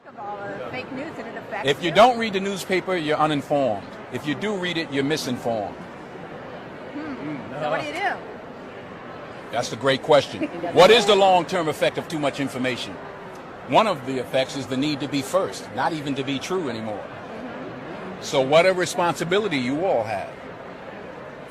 Of all the fake news that it affects. If you don't read the newspaper, you're uninformed. If you do read it, you're misinformed. So what do you do? That's a great question. What is the long-term effect of too much information? One of the effects is the need to be first, not even to be true anymore. So what a responsibility you all have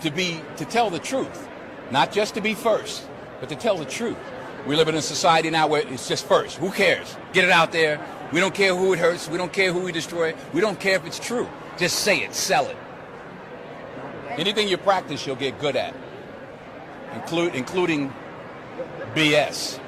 to tell the truth, not just to be first, but to tell the truth. We live in a society now where it's just first. Who cares? Get it out there. We don't care who it hurts. We don't care who we destroy. We don't care if it's true. Just say it, sell it. Anything you practice, you'll get good at, including BS.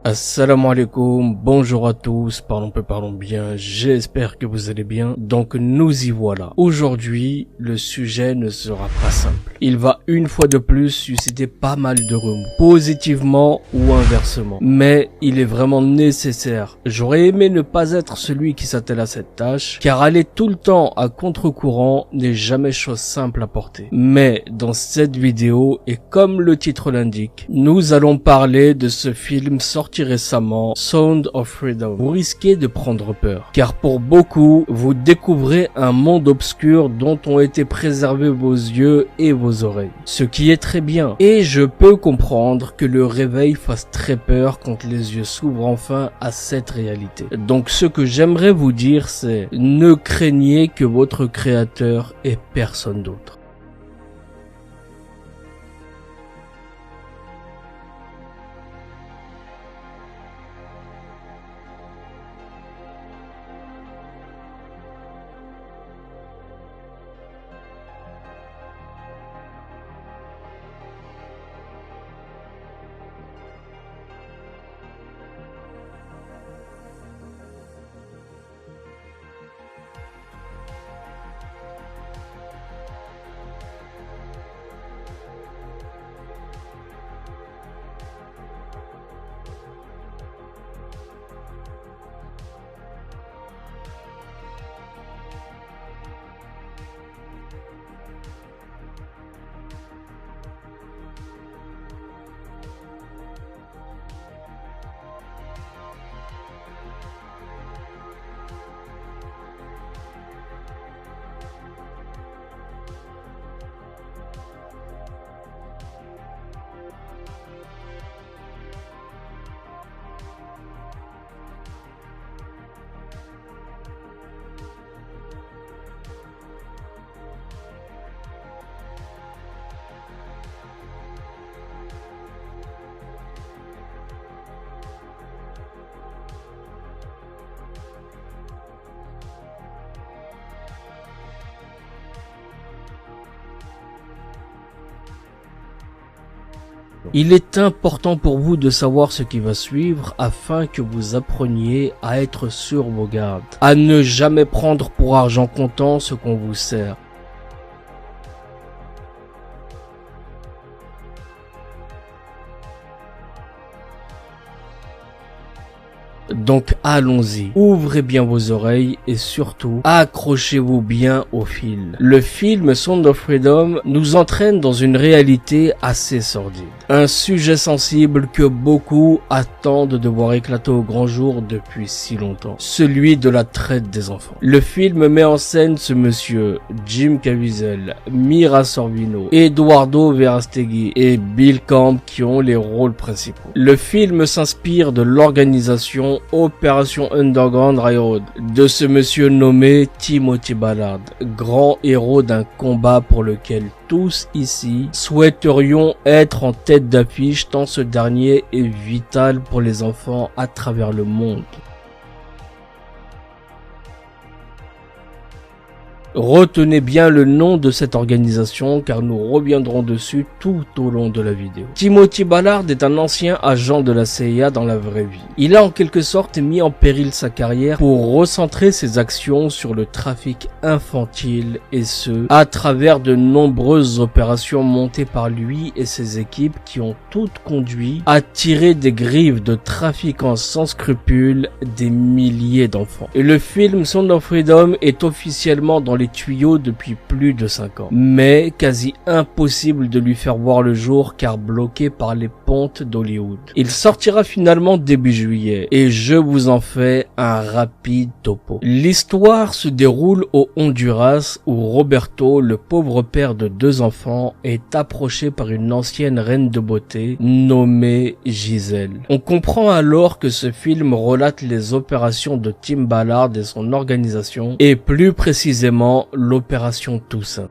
Assalamu alaikum, bonjour à tous, parlons bien, j'espère que vous allez bien. Donc nous y voilà. Aujourd'hui, le sujet ne sera pas simple. Il va une fois de plus susciter pas mal de remous, positivement ou inversement. Mais il est vraiment nécessaire. J'aurais aimé ne pas être celui qui s'attelle à cette tâche, car aller tout le temps à contre-courant n'est jamais chose simple à porter. Mais dans cette vidéo, et comme le titre l'indique, nous allons parler de ce film sorti récemment, Sound of Freedom. Vous risquez de prendre peur, car pour beaucoup, vous découvrez un monde obscur dont ont été préservés vos yeux et vos oreilles. Ce qui est très bien, et je peux comprendre que le réveil fasse très peur quand les yeux s'ouvrent enfin à cette réalité. Donc ce que j'aimerais vous dire, c'est ne craignez que votre créateur et personne d'autre. Il est important pour vous de savoir ce qui va suivre afin que vous appreniez à être sur vos gardes, à ne jamais prendre pour argent comptant ce qu'on vous sert. Donc allons-y, ouvrez bien vos oreilles et surtout accrochez-vous bien au fil. Le film Sound of Freedom nous entraîne dans une réalité assez sordide. Un sujet sensible que beaucoup attendent de voir éclater au grand jour depuis si longtemps. Celui de la traite des enfants. Le film met en scène ce monsieur Jim Caviezel, Mira Sorvino, Eduardo Verastegui et Bill Camp qui ont les rôles principaux. Le film s'inspire de l'organisation Opération Underground Railroad de ce monsieur nommé Timothy Ballard, grand héros d'un combat pour lequel tous ici souhaiterions être en tête d'affiche tant ce dernier est vital pour les enfants à travers le monde. Retenez bien le nom de cette organisation car nous reviendrons dessus tout au long de la vidéo. Timothy Ballard est un ancien agent de la CIA dans la vraie vie. Il a en quelque sorte mis en péril sa carrière pour recentrer ses actions sur le trafic infantile et ce, à travers de nombreuses opérations montées par lui et ses équipes qui ont toutes conduit à tirer des griffes de trafiquants sans scrupules des milliers d'enfants. Et le film Sound of Freedom est officiellement dans les tuyaux depuis plus de 5 ans. Mais quasi impossible de lui faire voir le jour car bloqué par les pontes d'Hollywood. Il sortira finalement début juillet et je vous en fais un rapide topo. L'histoire se déroule au Honduras où Roberto, le pauvre père de 2 enfants, est approché par une ancienne reine de beauté nommée Giselle. On comprend alors que ce film relate les opérations de Tim Ballard et son organisation et plus précisément l'opération Toussaint.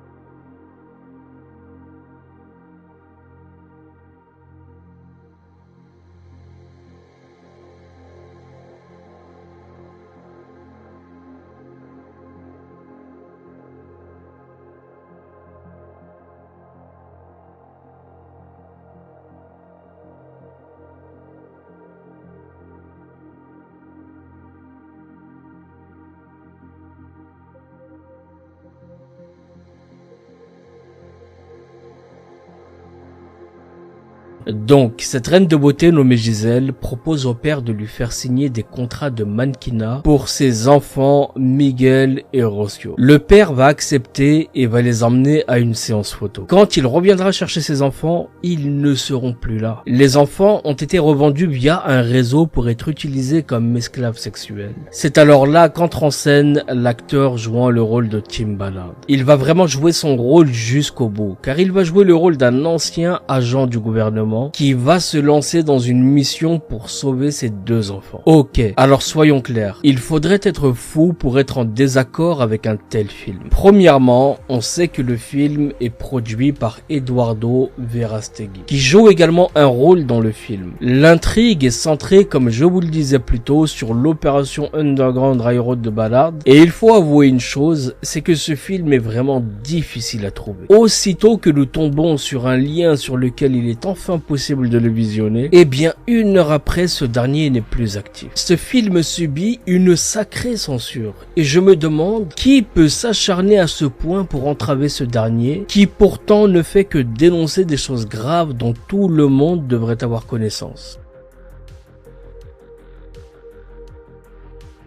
Donc, cette reine de beauté nommée Gisèle propose au père de lui faire signer des contrats de mannequinat pour ses enfants Miguel et Rocio. Le père va accepter et va les emmener à une séance photo. Quand il reviendra chercher ses enfants, ils ne seront plus là. Les enfants ont été revendus via un réseau pour être utilisés comme esclaves sexuels. C'est alors là qu'entre en scène l'acteur jouant le rôle de Tim Ballard. Il va vraiment jouer son rôle jusqu'au bout, car il va jouer le rôle d'un ancien agent du gouvernement qui va se lancer dans une mission pour sauver ses deux enfants. Ok, alors soyons clairs, il faudrait être fou pour être en désaccord avec un tel film. Premièrement, on sait que le film est produit par Eduardo Verastegui, qui joue également un rôle dans le film. L'intrigue est centrée, comme je vous le disais plus tôt, sur l'opération Underground Railroad de Ballard, et il faut avouer une chose, c'est que ce film est vraiment difficile à trouver. Aussitôt que nous tombons sur un lien sur lequel il est enfin possible de le visionner, eh bien 1 heure après, ce dernier n'est plus actif. Ce film subit une sacrée censure, et je me demande qui peut s'acharner à ce point pour entraver ce dernier, qui pourtant ne fait que dénoncer des choses graves dont tout le monde devrait avoir connaissance.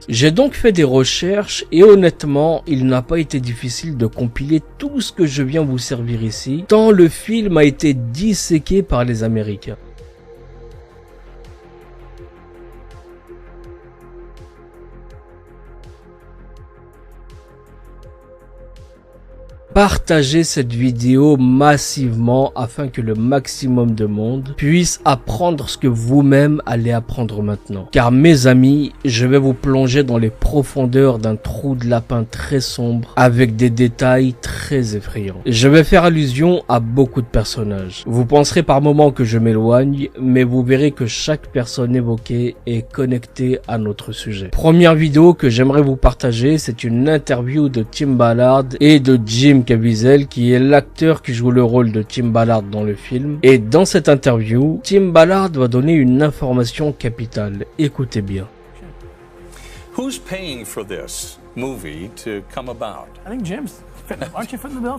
J'ai donc fait des recherches et honnêtement, il n'a pas été difficile de compiler tout ce que je viens vous servir ici, tant le film a été disséqué par les Américains. Partagez cette vidéo massivement afin que le maximum de monde puisse apprendre ce que vous-même allez apprendre maintenant. Car mes amis, je vais vous plonger dans les profondeurs d'un trou de lapin très sombre avec des détails très effrayants. Je vais faire allusion à beaucoup de personnages. Vous penserez par moments que je m'éloigne, mais vous verrez que chaque personne évoquée est connectée à notre sujet. Première vidéo que j'aimerais vous partager, c'est une interview de Tim Ballard et de Jim Caviezel, qui est l'acteur qui joue le rôle de Tim Ballard dans le film. Et dans cette interview, Tim Ballard va donner une information capitale. Écoutez bien. Who's paying for this movie to come about? I think Jim's. Aren't you footing the bill?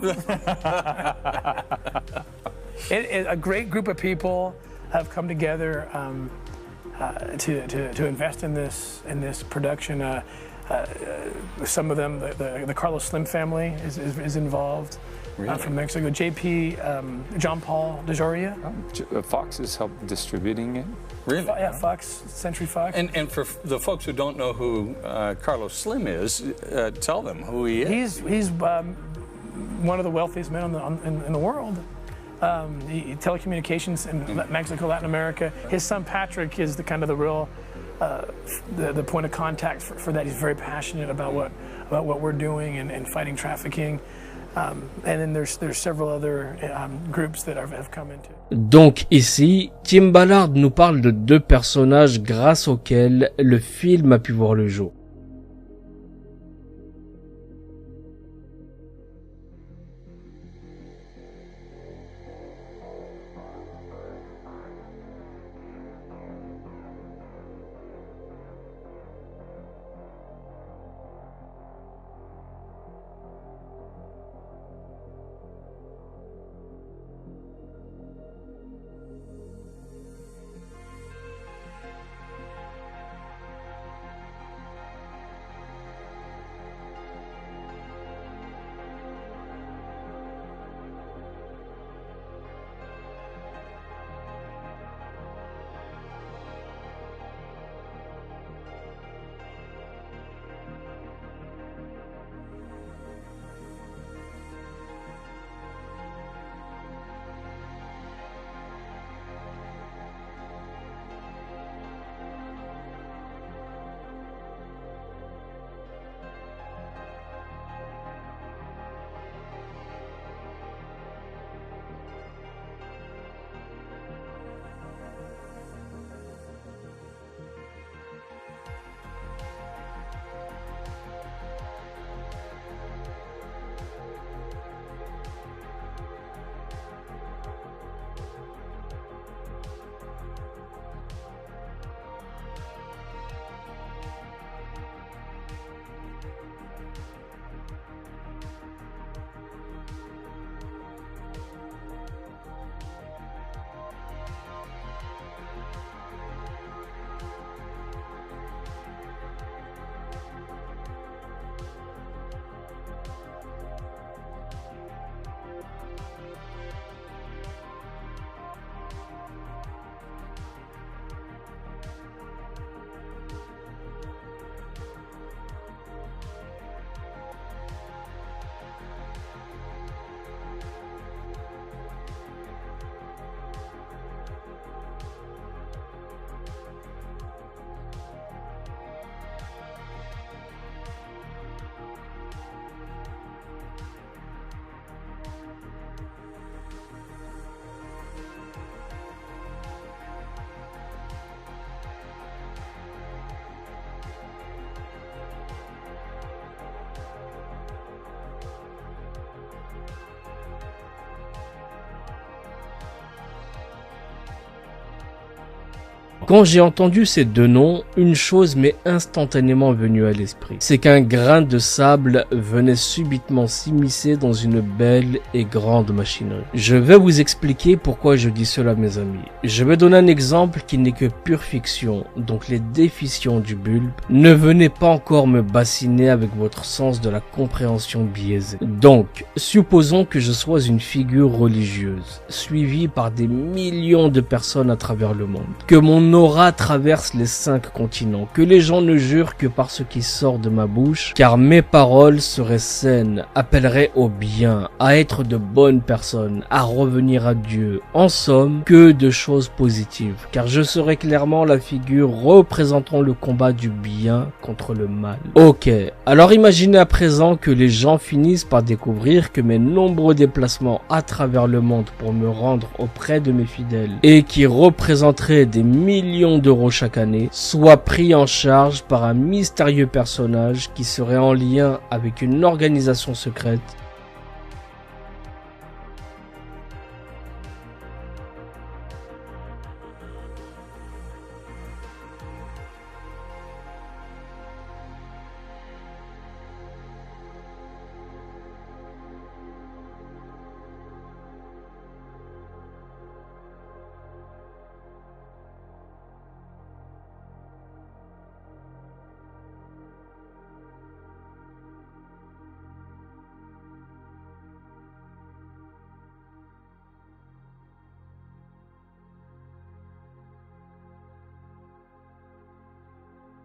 A great group of people have come together to invest in this production. Some of them, the Carlos Slim family is involved. Really? From Mexico. JP, John Paul DeJoria. Fox has helped distributing it. Really? Yeah, Fox, Century Fox. And for the folks who don't know who Carlos Slim is, tell them who he is. He's one of the wealthiest men in the world. Telecommunications in Mexico, Latin America. His son Patrick is the real the point of contact for that. He's very passionate about what we're doing and fighting trafficking. And then there's several other groups that have come into. Donc ici, Tim Ballard nous parle de 2 personnages grâce auxquels le film a pu voir le jour. Quand j'ai entendu ces deux noms, une chose m'est instantanément venue à l'esprit. C'est qu'un grain de sable venait subitement s'immiscer dans une belle et grande machinerie. Je vais vous expliquer pourquoi je dis cela, mes amis. Je vais donner un exemple qui n'est que pure fiction, donc les déficients du bulbe. Ne venez pas encore me bassiner avec votre sens de la compréhension biaisée. Donc, supposons que je sois une figure religieuse, suivie par des millions de personnes à travers le monde, que mon aura traverse les 5 continents, que les gens ne jurent que par ce qui sort de ma bouche, car mes paroles seraient saines, appelleraient au bien, à être de bonnes personnes, à revenir à Dieu. En somme, que de choses positives, car je serais clairement la figure représentant le combat du bien contre le mal. Ok, alors imaginez à présent que les gens finissent par découvrir que mes nombreux déplacements à travers le monde pour me rendre auprès de mes fidèles, et qui représenteraient des millions d'euros chaque année, soient pris en charge par un mystérieux personnage qui serait en lien avec une organisation secrète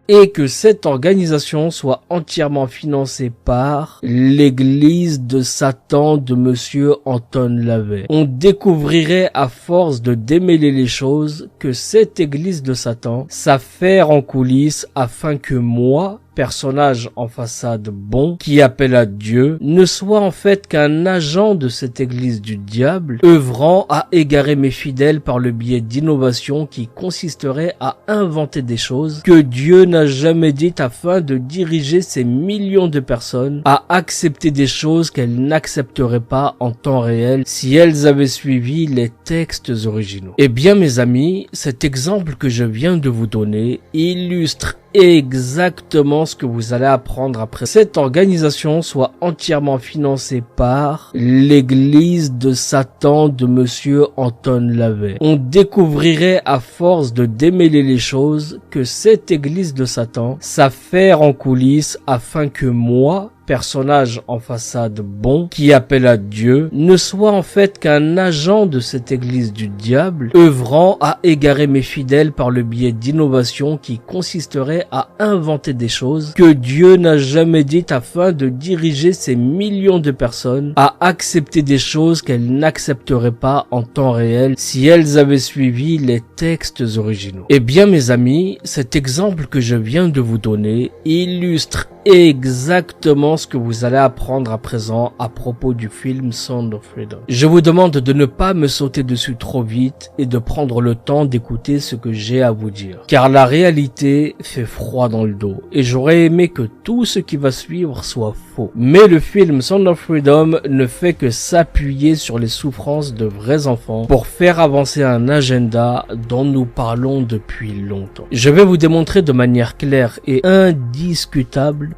et que cette organisation soit entièrement financée par l'église de Satan de Monsieur Anton LaVey. On découvrirait à force de démêler les choses que cette église de Satan s'affaire en coulisses afin que moi, personnage en façade bon, qui appelle à Dieu, ne soit en fait qu'un agent de cette église du diable, œuvrant à égarer mes fidèles par le biais d'innovations qui consisteraient à inventer des choses que Dieu n'a jamais dites afin de diriger ces millions de personnes à accepter des choses qu'elles n'accepteraient pas en temps réel si elles avaient suivi les textes originaux. Eh bien mes amis, cet exemple que je viens de vous donner illustre exactement ce que vous allez apprendre après. Cette organisation soit entièrement financée par l'église de Satan de Monsieur Anton LaVey. On découvrirait à force de démêler les choses que cette église de Satan s'affaire en coulisses afin que moi, personnage en façade bon, qui appelle à Dieu, ne soit en fait qu'un agent de cette église du diable, œuvrant à égarer mes fidèles par le biais d'innovations qui consisteraient à inventer des choses que Dieu n'a jamais dites afin de diriger ces millions de personnes à accepter des choses qu'elles n'accepteraient pas en temps réel si elles avaient suivi les textes originaux. Eh bien mes amis, cet exemple que je viens de vous donner illustre exactement ce que vous allez apprendre à présent à propos du film Sound of Freedom. Je vous demande de ne pas me sauter dessus trop vite et de prendre le temps d'écouter ce que j'ai à vous dire, car la réalité fait froid dans le dos et j'aurais aimé que tout ce qui va suivre soit faux. Mais le film Sound of Freedom ne fait que s'appuyer sur les souffrances de vrais enfants pour faire avancer un agenda dont nous parlons depuis longtemps. Je vais vous démontrer de manière claire et indiscutable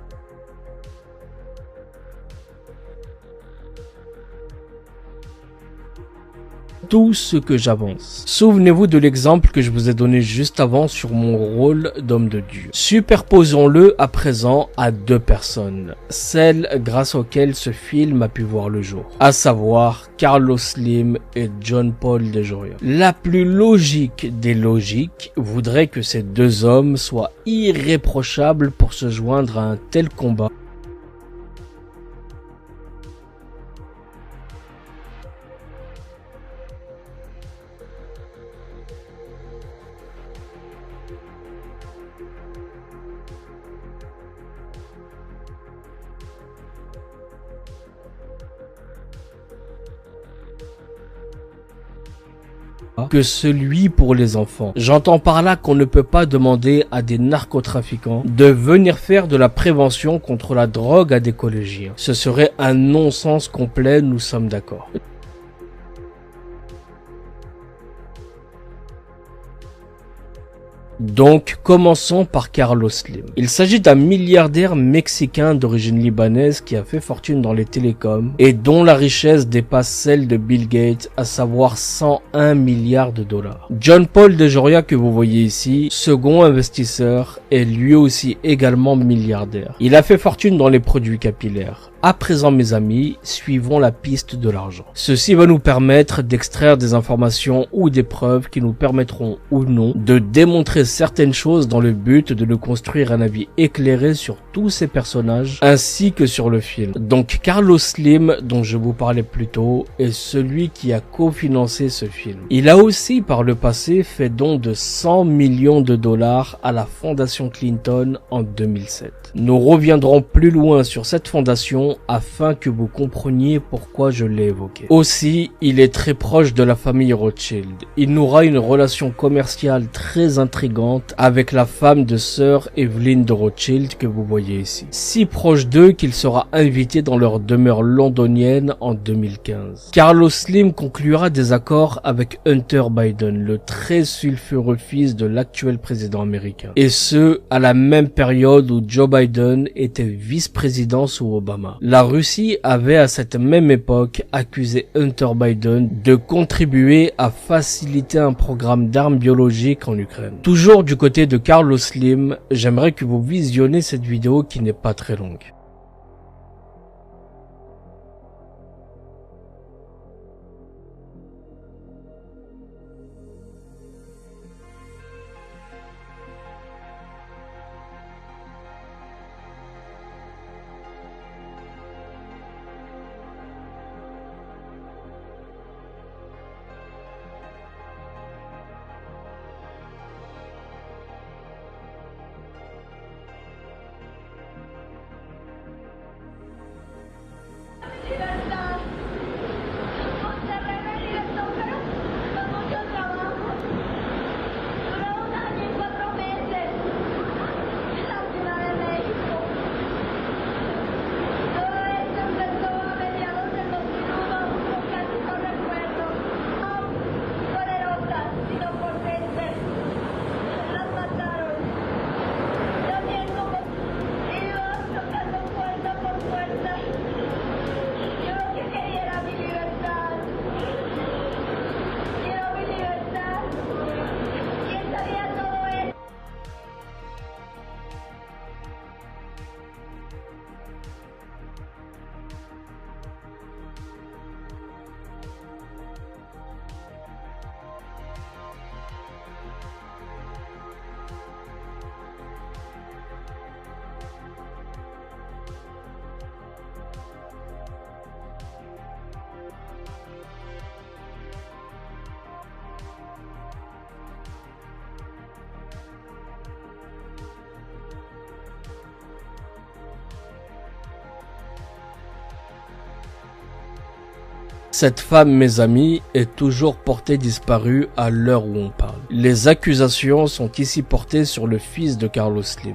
tout ce que j'avance. Souvenez-vous de l'exemple que je vous ai donné juste avant sur mon rôle d'homme de Dieu. Superposons-le à présent à deux personnes, celles grâce auxquelles ce film a pu voir le jour, à savoir Carlos Slim et John Paul DeJoria. La plus logique des logiques voudrait que ces deux hommes soient irréprochables pour se joindre à un tel combat. Que celui pour les enfants. J'entends par là qu'on ne peut pas demander à des narcotrafiquants de venir faire de la prévention contre la drogue à des collégiens. Ce serait un non-sens complet, nous sommes d'accord. Donc, commençons par Carlos Slim. Il s'agit d'un milliardaire mexicain d'origine libanaise qui a fait fortune dans les télécoms et dont la richesse dépasse celle de Bill Gates, à savoir 101 milliards de dollars. John Paul DeJoria, que vous voyez ici, second investisseur, est lui aussi également milliardaire. Il a fait fortune dans les produits capillaires. À présent, mes amis, suivons la piste de l'argent. Ceci va nous permettre d'extraire des informations ou des preuves qui nous permettront ou non de démontrer certaines choses dans le but de nous construire un avis éclairé sur tous ces personnages ainsi que sur le film. Donc Carlos Slim, dont je vous parlais plus tôt, est celui qui a cofinancé ce film. Il a aussi par le passé fait don de 100 millions de dollars à la fondation Clinton en 2007. Nous reviendrons plus loin sur cette fondation afin que vous compreniez pourquoi je l'ai évoqué. Aussi, il est très proche de la famille Rothschild. Il nourra une relation commerciale très intrigante avec la femme de Sir Evelyn de Rothschild que vous voyez ici. Si proche d'eux qu'il sera invité dans leur demeure londonienne en 2015. Carlos Slim conclura des accords avec Hunter Biden, le très sulfureux fils de l'actuel président américain. Et ce, à la même période où Joe Biden était vice-président sous Obama. La Russie avait à cette même époque accusé Hunter Biden de contribuer à faciliter un programme d'armes biologiques en Ukraine. Toujours du côté de Carlos Slim, j'aimerais que vous visionnez cette vidéo qui n'est pas très longue. Libertad. Monterrey me libertó, pero con mucho trabajo. Duró 1 año y 4 meses. La ciudad de México. Todo esto empezó a mediados del 2001, casi no recuerdo. No, poderosas, sino potentes. Las mataron. También como iba tocando puerta por puerta. Yo lo que quería era mi libertad. Quiero mi libertad. ¿Quién sabía todo esto? Cette femme, mes amis, est toujours portée disparue à l'heure où on parle. Les accusations sont ici portées sur le fils de Carlos Slim.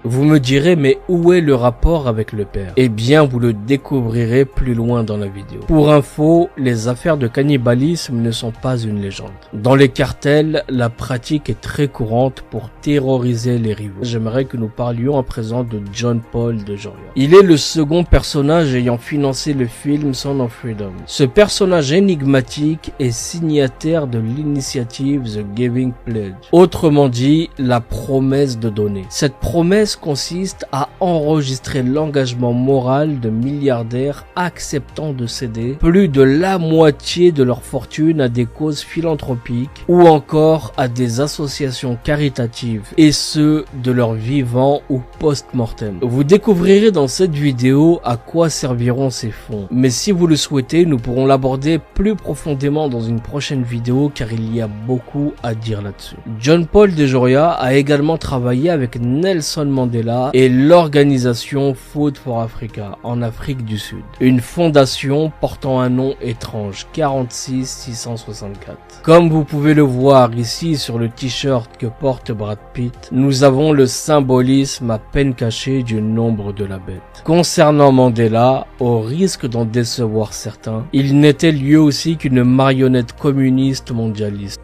Vous me direz, mais où est le rapport avec le père? Eh bien, vous le découvrirez plus loin dans la vidéo. Pour info, les affaires de cannibalisme ne sont pas une légende. Dans les cartels, la pratique est très courante pour terroriser les rivaux. J'aimerais que nous parlions à présent de John Paul DeJoria. Il est le second personnage ayant financé le film Son of Freedom. Ce personnage énigmatique est signataire de l'initiative The Giving Pledge. Autrement dit, la promesse de donner. Cette promesse consiste à enregistrer l'engagement moral de milliardaires acceptant de céder plus de la moitié de leur fortune à des causes philanthropiques ou encore à des associations caritatives, et ce de leur vivant ou post-mortem. Vous découvrirez dans cette vidéo à quoi serviront ces fonds, mais si vous le souhaitez, nous pourrons l'aborder plus profondément dans une prochaine vidéo car il y a beaucoup à dire là-dessus. John Paul DeJoria a également travaillé avec Nelson Mandela Mandela et l'organisation Food for Africa en Afrique du Sud. Une fondation portant un nom étrange, 46664. Comme vous pouvez le voir ici sur le t-shirt que porte Brad Pitt, nous avons le symbolisme à peine caché du nombre de la bête. Concernant Mandela, au risque d'en décevoir certains, il n'était lui aussi qu'une marionnette communiste mondialiste.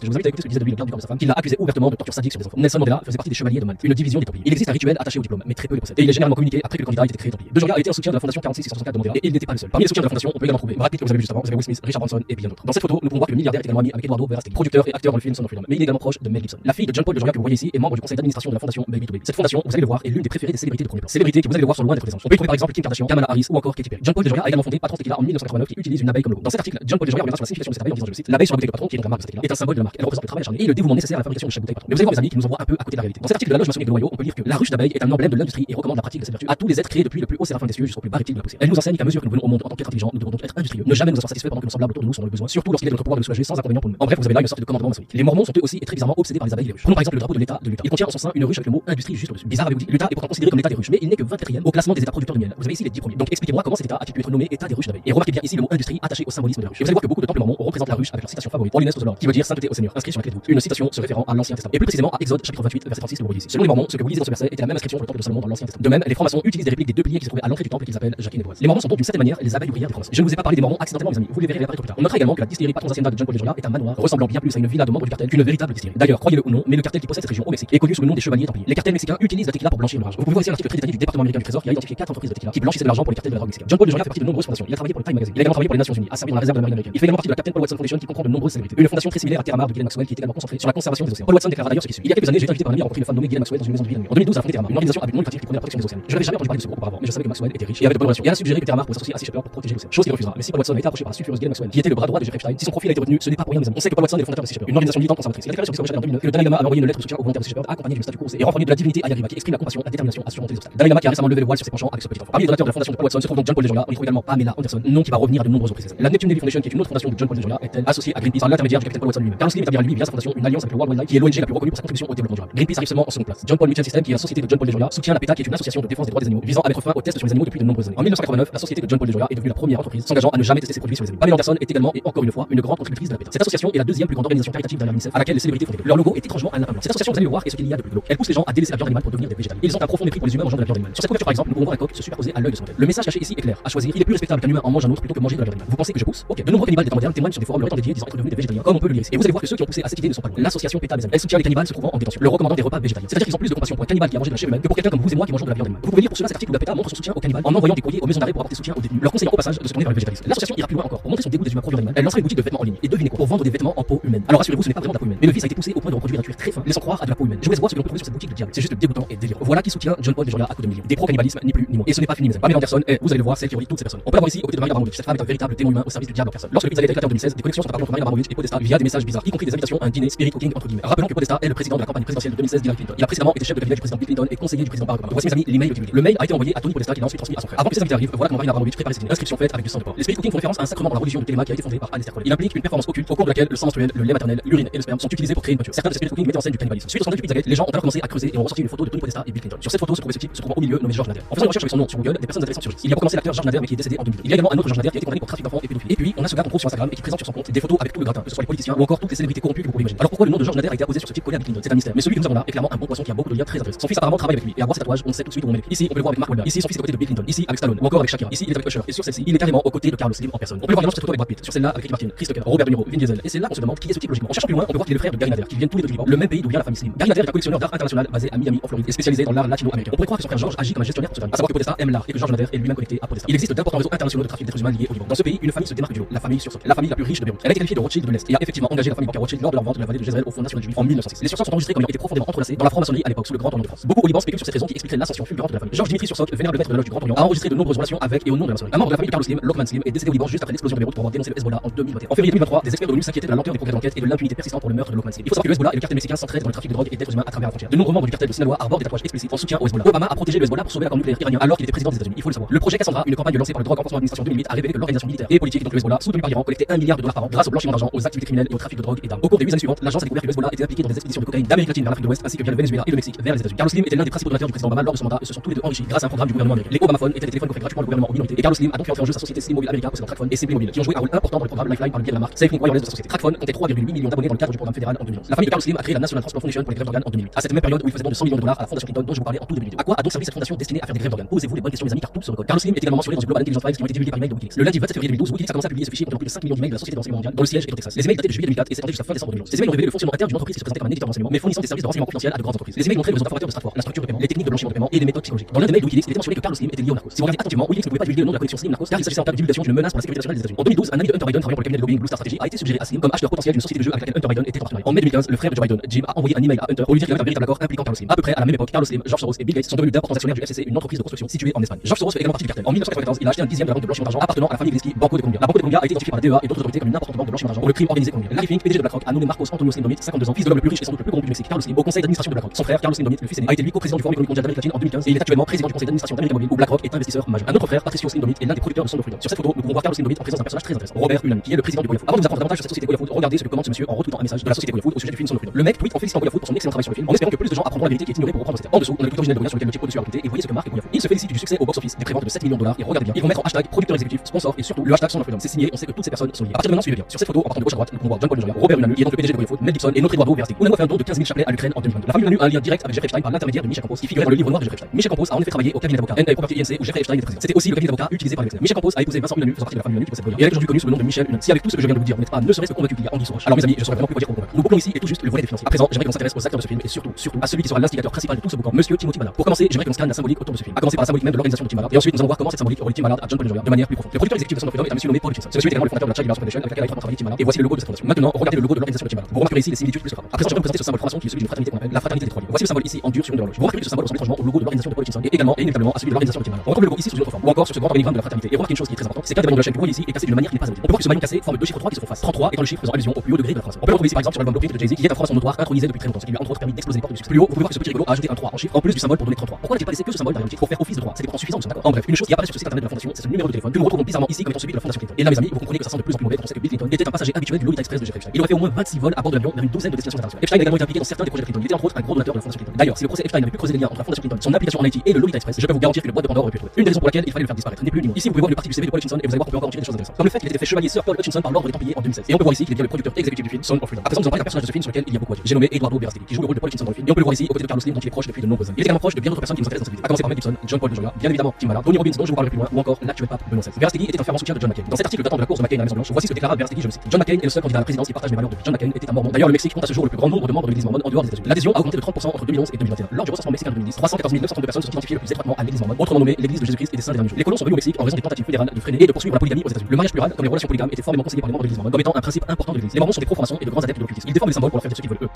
Je vous invite à écouter ce que disait de lui le garde du corps de sa femme, qui l'a accusé ouvertement de torture sadique sur des enfants. Nelson Mandela faisait partie des chevaliers de Malte, une division des Templiers. Il existe un rituel attaché au diplôme, mais très peu le possèdent. Et il est généralement communiqué après que le candidat ait été créé Templier. De Joria a été un soutien de la fondation 46664 de Mandela, et il n'était pas le seul. Parmi les soutiens de la fondation, on peut également trouver Brad Pitt, que vous avez vu juste avant, vous avez Will Smith, Richard Branson et bien d'autres. Dans cette photo, nous pouvons voir que le milliardaire est également ami avec Eduardo Verástegui, producteur et acteur dans le film Son of Freedom, mais il est également proche de Mel Gibson. La fille de John Paul de Joria que vous voyez ici est membre du conseil d'administration de la fondation Baby to Baby. Cette fondation, vous allez le voir, est l'une des préférées des célébrités de premier plan. Célébrités que vous allez le voir sont loin d'être des anges. On peut y trouver par exemple Kim Kardashian, Kamala Harris ou encore Katy Perry. John Paul de Joria a également fondé Patron Tequila en 1989 qui utilise une abeille comme logo. Dans cet article, John Paul de Joria reviendra sur la signification de cette abeille en disant, je cite, l'abeille sur la bouteille de Patron, qui est donc la marque de Tequila, est un symbole de la marque. Elle représente le travail acharné et le dévouement nécessaire à la fabrication de chaque bouteille Patron. Mais vous allez voir mes amis qui nous envoient un peu à côté de la réalité. Dans cet article de la loge maçonnique de l'Ohio, on peut lire que la ruche d'abeille est un emblème de l'industrie et recommande la pratique de cette vertu à tous les êtres créés depuis le plus haut séraphin des cieux jusqu'au plus bas reptile de la poussière. Elle nous enseigne qu'à mesure que nous venons au monde en tant qu'être intelligent, nous devons donc être industrieux, ne jamais nous en satisfaire pendant que nos semblables autour de nous sont dans le besoin, surtout lorsqu'il est de notre pouvoir de le soulager sans inconvénient pour nous. En bref, vous avez là une sorte de commandement maçonnique. Les Mormons sont eux aussi et très bizarrement obsédés par les abeilles et les ruches. Prenons par exemple le drapeau de l'État de l'Utah. Il contient en son sein une ruche avec le mot industrie juste au-dessus. Bizarre, avez-vous dit? L'Utah est pourtant considéré comme l'État des ruches, mais il n'est que 24e au classement des États producteurs de miel. Vous avez ici les 10 premiers. Donc expliquez-moi comment cet État a-t-il pu être nommé État des ruches d'abeilles. Et remarquez bien ici le mot industrie attaché au symbolisme de la ruche. Et vous allez voir que beaucoup de temples mormons représentent la ruche avec leur citation favorite, Holiness to the Lord, qui veut dire sainteté au Seigneur, inscrit sur la clé de voûte. Une citation se référant à l'Ancien Testament. Et plus précisément à Exode chapitre 28 verset 36 que vous voyez ici. Selon les Mormons, ce que vous lisez dans ce verset était la même inscription pour le temple de Salomon dans l'Ancien Testament. De même, les francs-maçons utilisent des répliques des deux piliers qui se trouvaient à l'entrée du temple qu'ils appellent Jacquine et Boaz. Les Mormons sont donc d'une certaine manière les abeilles ouvrières des francs-maçons. Je ne vous ai pas parlé des Mormons accidentellement, mes amis. Vous les verrez apparaître plus tard. On notera également que la distillerie Patron Hacienda de John Paul de Joria est un manoir ressemblant bien plus à une villa de membres du cartel qu'une véritable distillerie. D'ailleurs, croyez-le ou non, mais le cartel qui possède cette région au Mexique est connu sous le nom des chevaliers templiers. Les cartels mexicains utilisent la tequila pour blanchir leur argent. Vous pouvez voir ici un article très détaillé du département américain du Trésor qui a identifié 4 entreprises de tequila qui blanchissaient de l'argent pour les cartels de la drogue mexicaine. John Paul de Joria fait partie de nombreuses fondations. Il a travaillé pour le Time Magazine. Il a également travaillé pour les Nations Unies, a servi dans la réserve de la marine américaine. Il fait également partie de la Captain Paul Watson Foundation qui comprend de nombreuses célébrités. Une fondation très similaire à Terra Mar de Ghislaine Maxwell qui est également concentrée sur la conservation des océans. Paul Watson déclara d'ailleurs ce qui suit. Il y a quelques années, j'ai été invité par un ami à rencontrer une femme nommée Ghislaine Maxwell dans une maison de ville. En 2012, a fondé Terra Mar, une organisation à but non lucratif qui prenait la protection des océans. Je n'avais jamais entendu parler de ce groupe auparavant, mais je savais que Maxwell était riche et avait de bonnes relations. Il a suggéré que Terra Mar pouvait s'associer à Sea Shepherd pour protéger l'océan. Chose qu'il refusera. Mais si Paul Watson a été approché par la sulfureuse Ghislaine Maxwell, qui était le bras droit de Jeffrey Epstein, si son profil a été retenu, ce n'est pas pour rien, mes amis. On sait que Paul Watson est le fondateur de Sea Shepherd, une organisation militante conservatrice. Il a déclaré sur Discovery Channel en 2009 que le Dalai Lama a envoyé une lettre de soutien aux volontaires de Sea Shepherd accompagnée du statu quo et renvoyé de la divinité à Yagriva qui exprime la compassion, la détermination à surmonter les obstacles. Dalai Lama qui a récemment levé le voile sur ses penchants avec ce petit enfant. Parmi les donateurs de la fondation de Paul Watson se trouve donc John Paul de Joria. On y trouve également Pamela Anderson, nom qui va revenir à de nombreuses reprises. La Neptune Navy Foundation, qui est une autre fondation de John Paul de Joria, est-elle associée à Greenpeace par l'intermédiaire du capitaine Paul Watson lui-même. Carlos Slim établira lui via sa fondation une alliance avec le World Wildlife, qui est l'ONG la plus reconnue pour sa contribution au développement durable. Greenpeace arrive seulement en seconde place. John Paul Mutual System, qui est la société de John Paul de Joria, soutient la PETA, qui est une association de défense des droits des animaux visant à mettre fin aux tests sur les animaux depuis de nombreuses années. En 1989, la société de John Paul de Joria est devenue la première entreprise s'engageant à ne jamais tester ses produits sur les animaux. Pamela Anderson est également et encore une fois une grande contributrice de la PETA. Cette association est la deuxième plus grande organisation caritative derrière l'UNICEF, à laquelle les célébrités font des Leur logo est étrangement un lapin blanc. Cette association, vous allez le voir, est ce qu'il y a de plus glauque. Elle pousse les gens à délaisser la viande animale pour devenir des végétaliens. Ils ont un profond mépris pour les humains mangeant de la viande animale. Sur cette couverture par exemple, nous pouvons voir un coq se superposer à l'œil de son modèle. Le message caché ici est clair. À choisir, il est plus respectable qu'un humain en mange un autre plutôt que manger de la viande animale. Vous pensez que je pousse? Ok. De nombreux cannibales des temps modernes témoignent sur des forums leur étant dédiés disant être devenus des végétaliens, comme on peut le lire ici. Et vous allez voir que ceux qui ont poussé à cette idée ne sont pas loin. L'association PETA, mes amis. Elle soutient les cannibales se trouvant en détention, leur recommandant des repas végétaliens. C'est-à-dire qu'ils ont plus de compassion pour un cannibale qui a mangé de la chair humaine que pour quelqu'un comme vous et moi qui mangeons de la viande animale. Vous pouvez lire pour cela cet article où la PETA montre son soutien aux cannibales en envoyant des courriers aux maisons d'arrêt pour apporter soutien aux détenus, leur conseillant au passage de se tourner vers le végétalisme. L'association ira plus loin encore. Pour montrer son dégoût des humains pro-viande animale, elle lancera une boutique de vêtements en ligne. Et devinez quoi? Pour vendre des vêtements en peau humaine. Alors rassurez-vous, ce n'est pas vraiment de la peau humaine, mais le vice a été poussé au point de reproduire un cuir très fin, laissant croire à de la peau humaine. Je vous laisse voir ce que l'on peut trouver sur cette boutique de diable. C'est juste dégoûtant et délirant. Voilà qui soutient John Paul de Joria à coup de millions. Des pro-cannibalisme, ni plus ni moins. Et ce n'est pas fini, mes amis. Pamela Anderson est, vous allez le voir, celle qui relie toutes ces personnes. On peut la voir ici aux côtés de Maria Abramovich. Cette femme est un véritable démon humain au service du diable en personne. Lorsque le pizza a été éclaté en 2016, des connexions sont apparues entre Maria Abramovich et Podesta via des messages bizarres, y compris des invitations à un dîner spirit cooking entre guillemets. Rappelons que Podesta est le président de la campagne présidentielle de 2016 d'Hillary Clinton. Il a précédemment été chef de cabinet du président Bill Clinton et conseiller du président Barack Obama. Voici mes amis l'email utilisé. Le mail a été envoyé à Tony Podesta qui l'a ensuite transmis à son frère. Avant que ces invités arrivent, voilà comment Maria Abramovich prépare ses inscriptions faites avec du sang de porc. Les spirit cooking font référence à un sacrement dans la religion de Téléma qui a été fondé par Aleister Crowley. Il implique une performance occulte au cours de laquelle le sang menstruel, le lait maternel, l'urine et le sperme sont utilisés pour créer une peinture. Certains de ces spirit cooking mettent en scène du cannibalisme. Suite au scandale du Pizzagate, les gens ont alors commencé à creuser et ont ressorti une photo de Tony Podesta et Bill Clinton. Sur cette photo se trouvait ce type se trouvant au milieu nommé George Nader. En faisant une recherche avec son nom sur Google, des personnes intéressantes surgissent. Il y a pour commencer l'acteur George Nader mais qui est décédé en 2002. Il y a également un autre George Nader qui a été condamné pour trafic d'enfants et pédophilie. Et puis on a ce gars qu'on trouve sur Instagram et qui présente sur son compte des photos avec tout le gratin, que ce soit les politiciens ou encore toutes les célébrités corrompues que vous pouvez imaginer. Alors pourquoi le nom de George Nader a été apposé sur ce type collé à Bill Clinton? C'est un mystère. Mais celui que nous avons là est clairement un bon poisson qui a beaucoup de liens très intéressants. Son fils apparemment travaille avec lui et à voir ses tatouages, on sait tout de suite où on met les pieds. Ici on peut le voir avec Mark Wahlberg. Ici son fils est à côté de Bill Clinton. Ici avec Stallone ou encore avec Shakira. Ici il est avec Usher et sur celle-ci il est carrément aux côtés de Carlos Slim en personne. On peut le voir également sur cette photo avec Brad Pitt, sur celle-là avec Ricky Martin, Chris Tucker, Robert De Niro, Vin Diesel. Et c'est là qu'on se demande qui est ce type logiquement. En cherchant plus loin, on peut voir qu'il est le frère de Gary Nader qui viennent tous les deux du Liban, le même pays d'où vient la famille Slim. Gary Nader est un collectionneur d'art international basé à Miami en Floride et spécialisé dans l'art latino-américain. On pourrait croire que son frère George agit comme un gestionnaire pour ce famille. À savoir que Podesta aime l'art et que George Nader est lui-même connecté à Podesta. Il existe d'importants réseaux internationaux de trafic d'êtres humains liés au Liban. Dans ce pays, une famille se démarque du lot, la famille sursauté, la famille la plus riche de Beyrouth. Elle est qualifiée de Rothschild de l'Est et a effectivement engagé la famille banquiers Rothschild lors de leur vente de la vallée de Jezreel au Fonds national juif en 1906. Les circonstances sont enregistrées comme ayant été profondément entrelacées dans la franc-maçonnerie à l'époque sous le Grand Orient de France. Beaucoup au Liban spéculent sur cette raison qui expliquerait l'ascension fulgurante de la famille. Georges Dimitri Sursock, vénérable maître de la loge du Grand Orient, a enregistré de nombreuses relations avec et au nom de la maçonnerie. Un membre de la famille de Carlos Slim, Lokman Slim, est décédé au Liban juste après l'explosion de Beyrouth pour avoir dénoncé le Hezbollah en 2021. En février 2023, des experts de l'ONU s'inquiétaient de la lenteur des progrès d'enquête et de l'impunité persistante pour le meurtre de Lokman Slim. Il faut savoir que le Hezbollah et le cartel mexicain s'entraident dans le trafic de drogue et d'êtres humains à travers la frontière. De nombreux membres du cartel de Sinaloa arborent des tatouages explicites en soutien au Hezbollah. Obama a protégé le Hezbollah pour sauver l'accord nucléaire iranien alors qu'il était président des États-Unis. Il faut le savoir. Le projet Cassandra, une campagne lancée par le Drug Enforcement Administration 2008, a révélé que l'organisation militaire et politique, donc le Hezbollah, soutenu par l'Iran, collectait $1 milliard par an grâce au blanchiment d'argent, aux activités criminelles et au trafic de drogue et d'armes. Au cours des 8 années suivantes, l'agence a découvert que le Hezbollah était impliqué dans des expéditions de cocaïne d'Amérique latine vers l'Afrique de l'Ouest ainsi que via le Venezuela et le Mexique vers les États-Unis. Carlos Slim était l'un des principaux donateurs du président Obama lors de son mandat et se sont tous les deux enrichis grâce à un programme du gouvernement américain. Les Obamaphones étaient des téléphones offerts gratuitement au gouvernement aux minorités et Carlos Slim a donc fait entrer en jeu sa société Slim Mobile America possèdant TracFone et Simply Mobile qui ont joué un rôle important dans le programme Lifeline par le biais de la marque SafeLink Wireless de sa société. TracFone comptait 3,8 millions d'abonnés dans le cadre du programme fédéral en 2011. La famille de Carlos Slim a créé la National Transplant Foundation pour les grèves d'organes en 2008. À cette même période où il faisait don de $100 millions à la fondation Clinton dont je vous parlais en tout début. À quoi a donc servi cette fondation destinée à faire des grèves d'organes? Posez-vous les bonnes questions les amis car tout se recolle. Carlos Slim est également mentionné dans une Global Intelligence Files qui ont été divulguées par email de WikiLeaks. Le lundi 27 février 2012, WikiLeaks a commencé à publier ce fichier contenant plus de 5 millions d'emails de la société de renseignement mondiale dont le siège est au Texas. Les emails dataient de juillet 2004 et s'étendaient jusqu'à fin décembre 2011. Ces emails ont révélé le fonctionnement interne d'une entreprise qui se présentait comme un éditeur de renseignement mais fournissant des services de renseignement confidentiels à de grandes entreprises. Les emails montraient le réseau d'informateurs de Stratfor, la structure de paiement, les techniques de blanchiment de paiement et les méthodes psychologiques. Dans l'un des mails de WikiLeaks, il était mentionné que Carlos Slim était lié au narcos. Si vous regardez attentivement, WikiLeaks ne pouvait pas divulguer le nom de la connexion Slim narcos car il s'agissait en cas de divulgation d'une menace pour la sécurité nationale des États-Unis. En 2012, un ami de Hunter Biden travaillant pour le cabinet de lobbying Blue Star Strategy a été suggéré à Slim comme acheteur potentiel d'une société de jeux avec laquelle Hunter Biden était en partenariat. En mai 2015, le frère de Joe Biden, Jim, a envoyé un email à Hunter pour lui dire qu'il y avait un véritable accord impliquant Carlos Slim. À peu près à la même époque, Carlos Slim, George Soros et Bill Gates sont devenus d'importants actionnaires du FCC, une entreprise de construction située en Espagne. George Soros fait également partie du cartel. En 1994, il a acheté un dixième de la banque de blanchiment d'argent appartenant à la famille Grisky, Banco de Colombia. La Banco de Colombia a été identifiée par la DEA et d'autres autorités comme une importante banque de blanchiment d'argent pour le crime organisé colombien. Larry Fink, PDG de BlackRock, a nommé Marcos Antonio Slim Domit, 52 ans, fils de l'homme le plus riche et sans doute le plus corrompu du Mexique, Carlos Slim, au conseil d'administration de BlackRock. Son frère, Carlos Slim Domit, le fils aîné, a été lui coprésident du Forum économique mondial d'Amérique latine en 2015 et il est actuellement président du conseil d'administration d'America Mobile où BlackRock est investisseur majeur. Un autre frère, Patricio Slim Domit, est l'un des producteurs de Sound of Freedom. Sur cette photo, nous pouvons voir Carlos Slim Domit en présence d'un personnage très intéressant, Robert Unani, qui est le président de Goya Food. Avant de nous apprendre davantage sur cette société Goya Food, regardez ce que commente ce monsieur en retweetant un message de la société Goya Food au sujet du film Sound of Freedom. Le mec tweet en félicitant Goya Food pour son excellent travail sur le film, en espérant que plus de gens apprendront la vérité qui est ignorée pour reprendre ses termes. En dessous, on a le tweet original de Goya sur lequel le type au-dessus a tweeté et voyez ce que marque Goya Food. Il se félicite du succès au box-office, des préventes de $7 millions et regardez bien, ils vont mettre en hashtag producteur exécutif, sponsor et surtout le hashtag Sound of Freedom. C'est signé, on sait que toutes ces personnes sont liées. À partir de maintenant, suivez bien. Sur cette photo, en partant de gauche à droite, nous pouvons voir John Paul Joya, Robert Unani, qui est donc le PDG de Goya Food, Mel Gibson et notre Eduardo Versteeg. On a fait un don de 15 000 chapelets à l'Ukraine en 2022. La famille Unani a un lien direct avec Jeffrey Epstein par l'intermédiaire de Michel Campos, qui figurait dans le livre noir de Jeffrey Epstein. Michel Campos a en effet travaillé au cabinet d'avocats NA Property INC où Jeffrey Epstein était président. C'était aussi le cabinet d'avocats utilisé par les Wexner. Michel Campos a épousé Vincent Unani, faisant partie de la famille Unani qui possède Goya. Et elle est aujourd'hui connue sous le nom de Michel Unani. Si avec tout ce que je viens de vous dire, vous n'êtes pas ne serait-ce que convaincu qu'il y a anguille sous roche, alors mes amis, je saurais vraiment plus quoi dire pour vous convaincre. Nous bouclons ici et tout juste le volet des financiers. À présent, j'aimerais qu'on s'intéresse aux acteurs de ce film et surtout à celui qui sera l'instigateur principal de tout ce boucan, Monsieur Timothy Ballard. Pour commencer, j'aimerais qu'on scanne la symbolique autour de ce film. À commencer par la symbolique même de l'organisation de Tim Ballard. Et ensuite, nous allons voir comment cette symbolique relie Tim Ballard à John Paul Joya de manière plus profonde. Le producteur exécutif de Sound of Freedom est un monsieur nommé Paul Hutchinson. Ce monsieur est également le fondateur de la Child Liberation Foundation avec laquelle a étroitement travaillé Tim Ballard. Et voici le logo de cette fondation. Maintenant, regardez le logo de l'organisation de Tim Ballard. Vous remarquerez ici les similitudes plus que frappantes. À présent, j'aimerais vous présenter ce symbole franc-maçon qui est celui d'une fraternité qu'on appelle la fraternité des trois lions. Voici le symbole ici en dur sur une de l'horloge. Vous remarquerez que ce symbole ressemble étrangement au logo de l'organisation de Paul Hutchinson et également et inévitablement à celui de l'organisation de Tim Ballard. On retrouve le logo ici sous une autre forme ou encore sur ce grand organigramme de la fraternité. Et remarquez une chose qui est très importante, c'est qu'un des maillons de la chaîne que vous voyez ici est cassé d'une manière qui n'est pas anodine. On peut voir que ce maillon cassé forme deux chiffres 3 qui se font face. 33 étant le chiffre faisant allusion au plus haut degré de la phrase. On peut le retrouver ici par exemple sur l'album Blueprint de Jay-Z qui est un franc-maçon notoire intronisé depuis très longtemps, ce qui lui a entre autres permis d'exploser les portes du succès. Plus haut, vous pouvez voir que ce petit rigolo a ajouté un 3 en chiffre en plus du symbole pour donner 33. Pourquoi n'a-t-il pas laissé que ce symbole derrière le titre pour faire office de 3? C'était pourtant suffisant, nous sommes d'accord. En bref, une chose qui apparaît sur ce site internet de la fondation, c'est ce numéro de téléphone que nous retrouvons bizarrement ici comme étant celui de la fondation Clinton. Et là mes amis, vous comprenez que ça semble de plus en plus mauvais quand on sait que Bill Clinton était un passager habituel du Lolita Express de Jeffrey Epstein. Il aurait fait au moins 26 vols à bord de l'avion vers une douzaine de destinations internationales. Epstein a également été impliqué dans certains des projets de Clinton. Il était entre autres un gros donateur de la fondation Clinton. D'ailleurs, si le procès Epstein avait pu creuser les liens entre la fondation Clinton, son implication en Haïti et le Lolita Express, je peux vous garantir que le boîte de Pandore aurait pu trouver. Une des raisons pour laquelle il fallait le faire disparaître n'est plus ni moins. Ici vous pouvez voir une partie du CV de Paul Hutchinson et vous allez voir qu'on peut encore en tirer des choses intéressantes. Comme le fait qu'il ait été fait chevalier Sir Paul Hutchinson par l'ordre des Templiers en 2016. Et on peut voir ici qu'il est bien le producteur exécutif du film Sound of Freedom. À présent, nous allons parler d'un personnage de ce film sur lequel il y a beaucoup à dire. J'ai nommé Eduardo Versteeg qui joue le rôle de Paul Hutchinson dans le film. Et on peut le voir ici aux côtés de Carlos Slim dont il est proche depuis de nombreuses années. Il est également proche de bien d'autres personnes qui nous intéressent dans cette vidéo. À commencer par Mel Gibson, John Paul Joya, bien évidemment Tim Ballard, Tony Robbins dont je vous parlerai plus loin ou encore l'actuel pape Benoît XVI. Versteeg était un fervent soutien de John McCain. Dans cet article datant de la course de McCain à la Maison Blanche, voici ce que déclara Versteeg, je le cite. John McCain est le seul candidat à la présidence qui partage mes valeurs de vie. John McCain était un mormon. D'ailleurs, le Mexique compte à ce jour le plus grand nombre de membres de l'église mormone en dehors des États-Unis. L'adhésion a augmenté de 30% entre 2011 et 2021. Lors du recensement mexicain de 2010, 314 932 personnes sont identifiées le plus étroitement à l'église mormone, autrement nommée l'église de Jésus-Christ et des saints derniers jours. Les colons sont venus au Mexique en raison des tentatives fédérales de freiner et de poursuivre la polygamie aux États-Unis. Le mariage plural, comme les relations polygames, était formellement conseillé par les membres de l'église mormone comme étant un principe important de l'église. Les mormons sont des pro-francs-maçons et de grands adeptes de l'occultisme. Ils défendent les symboles pour leur faire dire ce qu'ils veulent eux.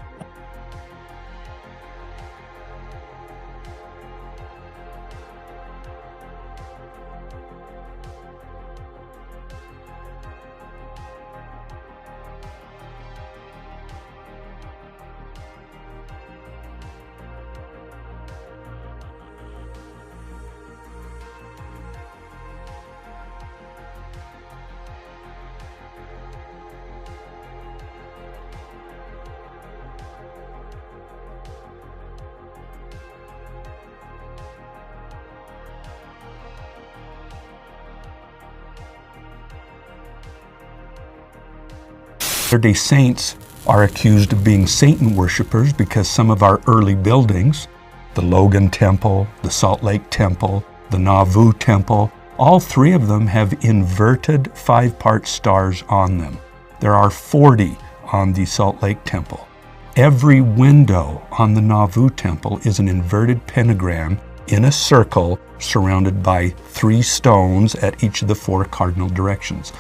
Latter-day Saints are accused of being Satan worshippers because some of our early buildings, the Logan Temple, the Salt Lake Temple, the Nauvoo Temple, all three of them have inverted 5-part stars on them. There are 40 on the Salt Lake Temple. Every window on the Nauvoo Temple is an inverted pentagram in a circle surrounded by 3 stones at each of the 4 cardinal directions.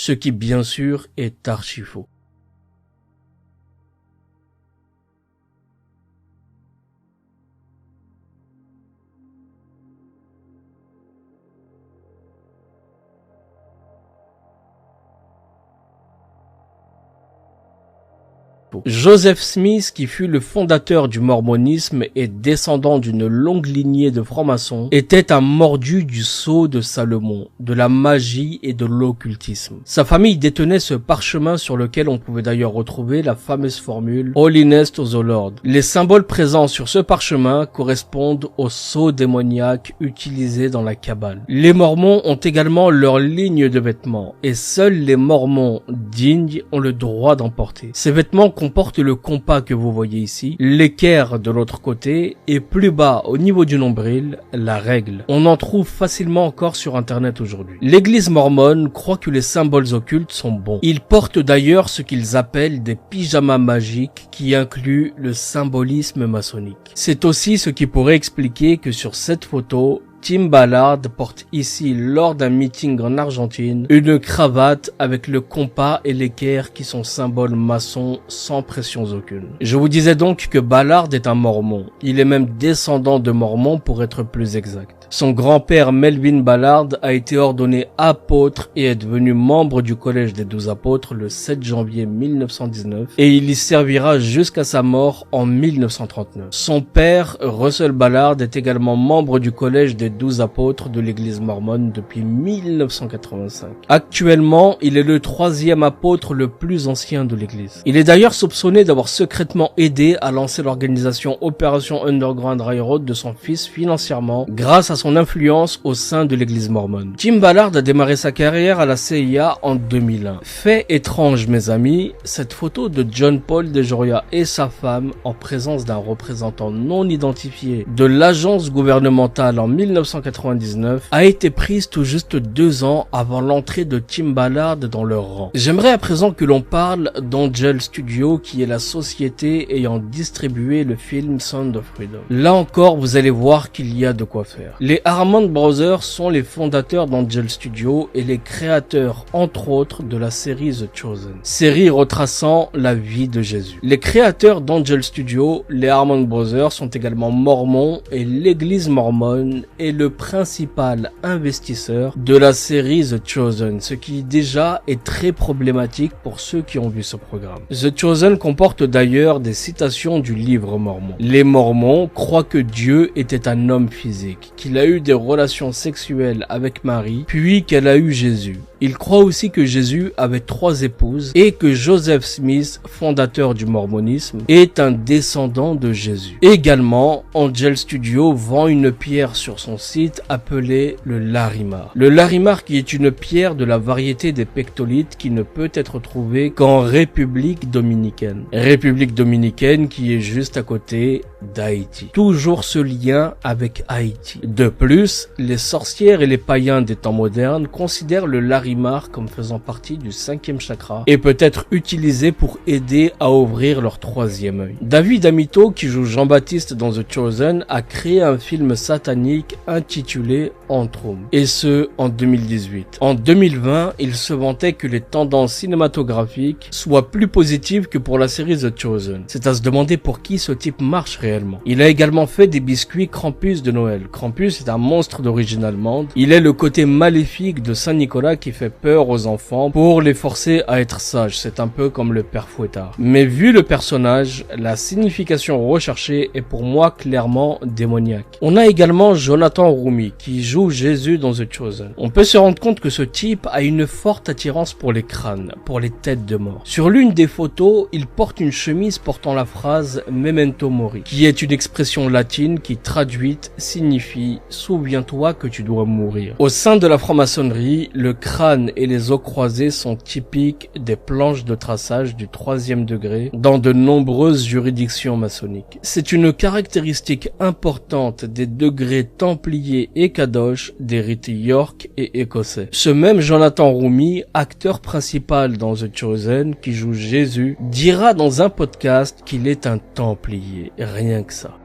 ce qui bien sûr est archi faux. Joseph Smith, qui fut le fondateur du mormonisme et descendant d'une longue lignée de francs-maçons, était un mordu du sceau de Salomon, de la magie et de l'occultisme. Sa famille détenait ce parchemin sur lequel on pouvait d'ailleurs retrouver la fameuse formule « Holiness to the Lord ». Les symboles présents sur ce parchemin correspondent au sceau démoniaque utilisé dans la Kabbale. Les Mormons ont également leur ligne de vêtements et seuls les Mormons dignes ont le droit d'en porter. Ces vêtements comporte le compas que vous voyez ici, l'équerre de l'autre côté et plus bas au niveau du nombril, la règle. On en trouve facilement encore sur internet aujourd'hui. L'église mormone croit que les symboles occultes sont bons. Ils portent d'ailleurs ce qu'ils appellent des pyjamas magiques qui incluent le symbolisme maçonnique. C'est aussi ce qui pourrait expliquer que sur cette photo, Tim Ballard porte ici, lors d'un meeting en Argentine, une cravate avec le compas et l'équerre qui sont symboles maçons sans pressions aucune. Je vous disais donc que Ballard est un mormon. Il est même descendant de mormons pour être plus exact. Son grand-père Melvin Ballard a été ordonné apôtre et est devenu membre du Collège des 12 apôtres le 7 janvier 1919 et il y servira jusqu'à sa mort en 1939. Son père, Russell Ballard, est également membre du Collège des 12 apôtres de l'église mormone depuis 1985. Actuellement, il est le 3e apôtre le plus ancien de l'église. Il est d'ailleurs soupçonné d'avoir secrètement aidé à lancer l'organisation Opération Underground Railroad de son fils financièrement grâce à son influence au sein de l'église mormone. Tim Ballard a démarré sa carrière à la CIA en 2001. Fait étrange, mes amis, cette photo de John Paul DeJoria et sa femme en présence d'un représentant non identifié de l'agence gouvernementale en 1999 a été prise tout juste 2 ans avant l'entrée de Tim Ballard dans leur rang. J'aimerais à présent que l'on parle d'Angel Studio, qui est la société ayant distribué le film Sound of Freedom. Là encore, vous allez voir qu'il y a de quoi faire. Les Harmon Brothers sont les fondateurs d'Angel Studio et les créateurs, entre autres, de la série The Chosen, série retraçant la vie de Jésus. Les créateurs d'Angel Studio, les Harmon Brothers, sont également mormons et l'église mormone est le principal investisseur de la série The Chosen, ce qui déjà est très problématique pour ceux qui ont vu ce programme. The Chosen comporte d'ailleurs des citations du livre mormon. Les Mormons croient que Dieu était un homme physique, qu'il a eu des relations sexuelles avec Marie, puis qu'elle a eu Jésus. Ils croient aussi que Jésus avait 3 épouses et que Joseph Smith, fondateur du mormonisme, est un descendant de Jésus. Également, Angel Studio vend une pierre sur son site appelée le Larimar. Le Larimar qui est une pierre de la variété des pectolites qui ne peut être trouvée qu'en République dominicaine. République dominicaine qui est juste à côté d'Haïti. Toujours ce lien avec Haïti. De plus, les sorcières et les païens des temps modernes considèrent le Larimar comme faisant partie du 5e chakra et peut être utilisé pour aider à ouvrir leur 3e œil. David Amito, qui joue Jean-Baptiste dans The Chosen, a créé un film satanique intitulé Antrum, et ce en 2018. En 2020, il se vantait que les tendances cinématographiques soient plus positives que pour la série The Chosen. C'est à se demander pour qui ce type marche réellement. Il a également fait des biscuits Krampus de Noël. Krampus est un monstre d'origine allemande. Il est le côté maléfique de Saint-Nicolas qui fait peur aux enfants pour les forcer à être sages. C'est un peu comme le père Fouettard. Mais vu le personnage, la signification recherchée est pour moi clairement démoniaque. On a également Jonathan Roumie qui joue Jésus dans The Chosen. On peut se rendre compte que ce type a une forte attirance pour les crânes, pour les têtes de mort. Sur l'une des photos, il porte une chemise portant la phrase Memento Mori, qui est une expression latine qui traduite signifie « Souviens-toi que tu dois mourir ». Au sein de la franc-maçonnerie, le crâne et les os croisés sont typiques des planches de traçage du 3e degré dans de nombreuses juridictions maçonniques. C'est une caractéristique importante des degrés templiers et kadosh des rites York et écossais. Ce même Jonathan Roumie, acteur principal dans The Chosen, qui joue Jésus, dira dans un podcast qu'il est un templier, rien que ça.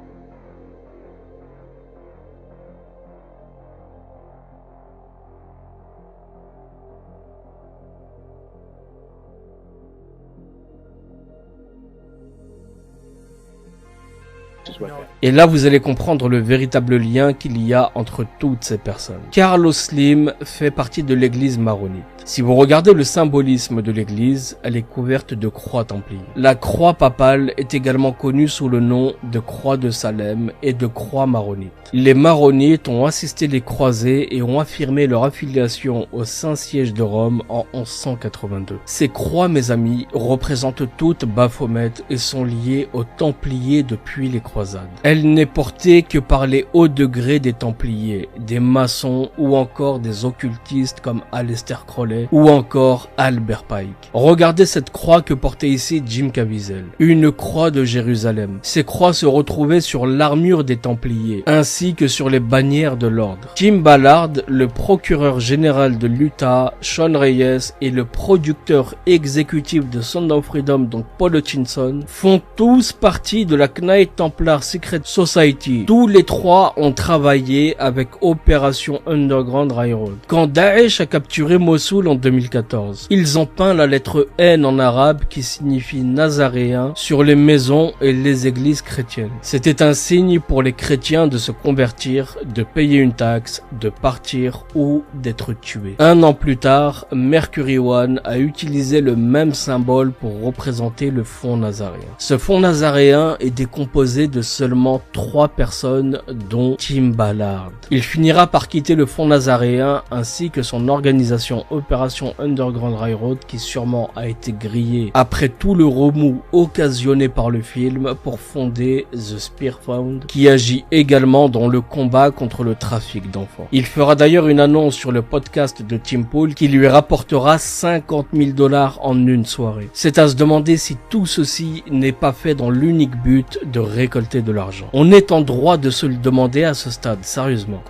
Et là, vous allez comprendre le véritable lien qu'il y a entre toutes ces personnes. Carlos Slim fait partie de l'église maronite. Si vous regardez le symbolisme de l'église, elle est couverte de croix templiers. La croix papale est également connue sous le nom de croix de Salem et de croix maronite. Les maronites ont assisté les croisés et ont affirmé leur affiliation au Saint-Siège de Rome en 1182. Ces croix, mes amis, représentent toutes Baphomet et sont liées aux Templiers depuis les croisades. Elle n'est portée que par les hauts degrés des Templiers, des maçons ou encore des occultistes comme Aleister Crowley ou encore Albert Pike. Regardez cette croix que portait ici Jim Caviezel, une croix de Jérusalem. Ces croix se retrouvaient sur l'armure des Templiers, ainsi que sur les bannières de l'ordre. Jim Ballard, le procureur général de l'Utah, Sean Reyes et le producteur exécutif de Sound of Freedom, donc Paul Hutchinson, font tous partie de la Knight Templar Secret Society. Tous les trois ont travaillé avec Opération Underground Railroad. Quand Daesh a capturé Mossoul en 2014, ils ont peint la lettre N en arabe qui signifie nazaréen sur les maisons et les églises chrétiennes. C'était un signe pour les chrétiens de se convertir, de payer une taxe, de partir ou d'être tués. Un an plus tard, Mercury One a utilisé le même symbole pour représenter le fond nazaréen. Ce fond nazaréen est décomposé de seulement 3 personnes, dont Tim Ballard. Il finira par quitter le fond nazaréen ainsi que son organisation Opération Underground Railroad qui sûrement a été grillée après tout le remous occasionné par le film pour fonder The Spearfound qui agit également dans le combat contre le trafic d'enfants. Il fera d'ailleurs une annonce sur le podcast de Tim Pool qui lui rapportera 50 000 $ en une soirée. C'est à se demander si tout ceci n'est pas fait dans l'unique but de récolter de l'argent. On est en droit de se le demander à ce stade, sérieusement.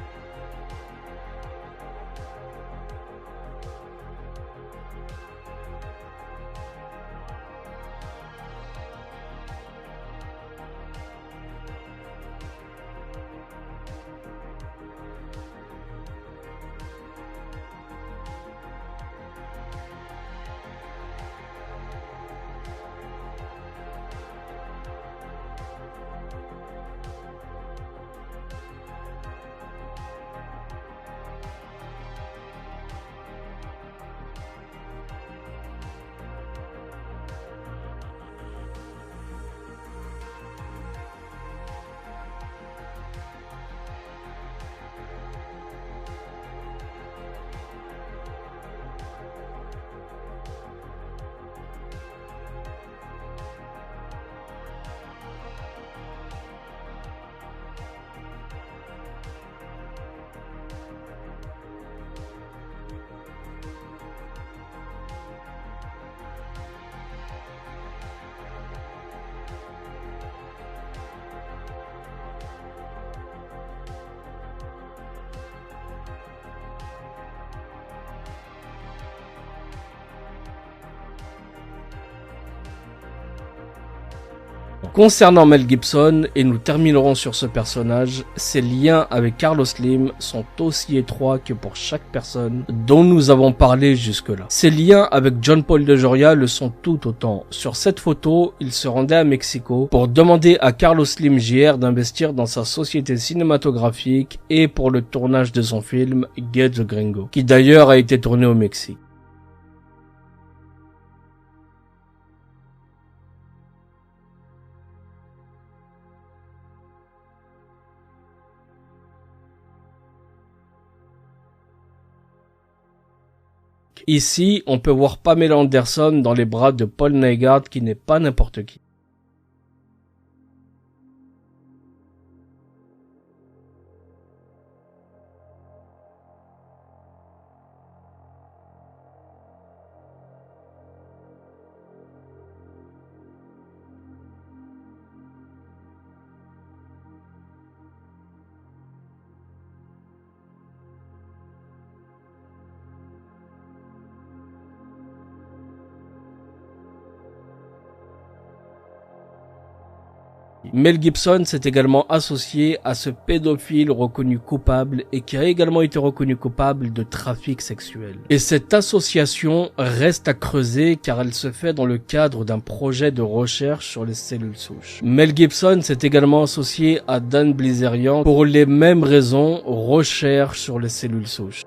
Concernant Mel Gibson, et nous terminerons sur ce personnage, ses liens avec Carlos Slim sont aussi étroits que pour chaque personne dont nous avons parlé jusque-là. Ses liens avec John Paul de Joria le sont tout autant. Sur cette photo, il se rendait à Mexico pour demander à Carlos Slim Jr. d'investir dans sa société cinématographique et pour le tournage de son film Get the Gringo, qui d'ailleurs a été tourné au Mexique. Ici, on peut voir Pamela Anderson dans les bras de Paul Nygaard qui n'est pas n'importe qui. Mel Gibson s'est également associé à ce pédophile reconnu coupable et qui a également été reconnu coupable de trafic sexuel. Et cette association reste à creuser car elle se fait dans le cadre d'un projet de recherche sur les cellules souches. Mel Gibson s'est également associé à Dan Bilzerian pour les mêmes raisons, recherche sur les cellules souches.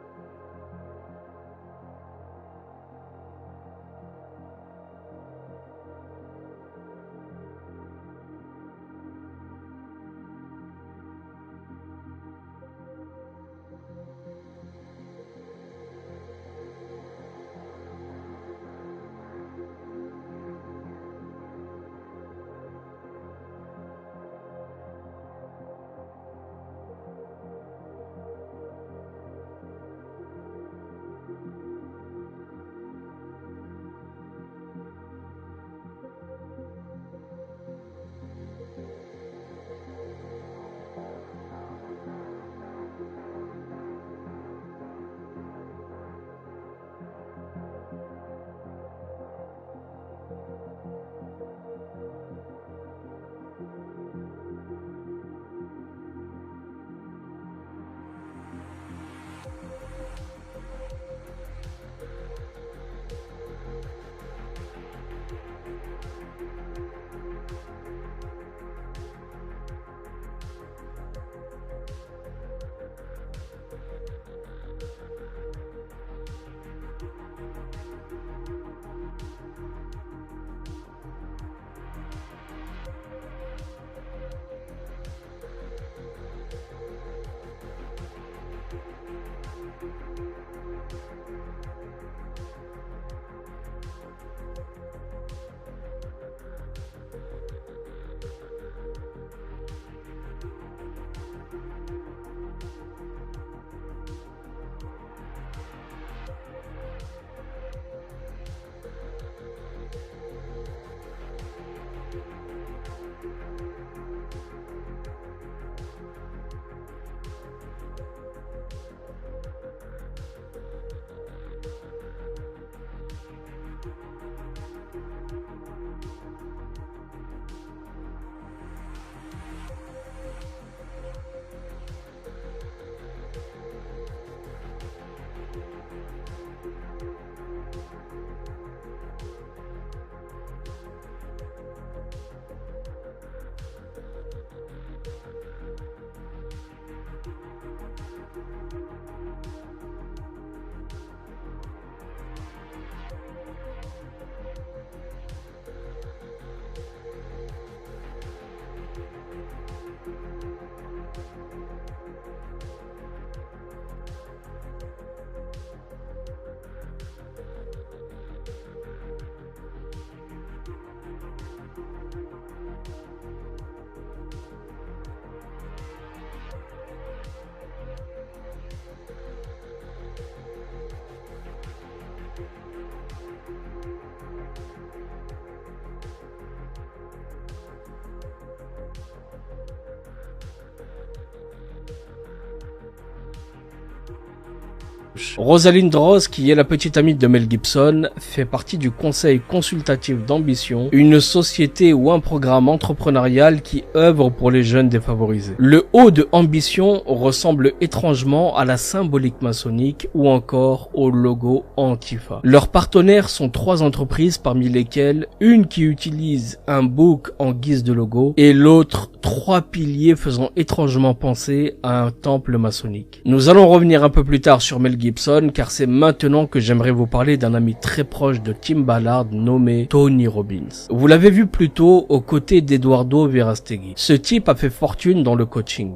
Rosalind Ross, qui est la petite amie de Mel Gibson, fait partie du Conseil consultatif d'Ambition, une société ou un programme entrepreneurial qui œuvre pour les jeunes défavorisés. Le haut de Ambition ressemble étrangement à la symbolique maçonnique ou encore au logo Antifa. Leurs partenaires sont 3 entreprises parmi lesquelles une qui utilise un bouc en guise de logo et l'autre 3 piliers faisant étrangement penser à un temple maçonnique. Nous allons revenir un peu plus tard sur Mel Gibson car c'est maintenant que j'aimerais vous parler d'un ami très proche de Tim Ballard nommé Tony Robbins. Vous l'avez vu plus tôt aux côtés d'Eduardo Verastegui. Ce type a fait fortune dans le coaching.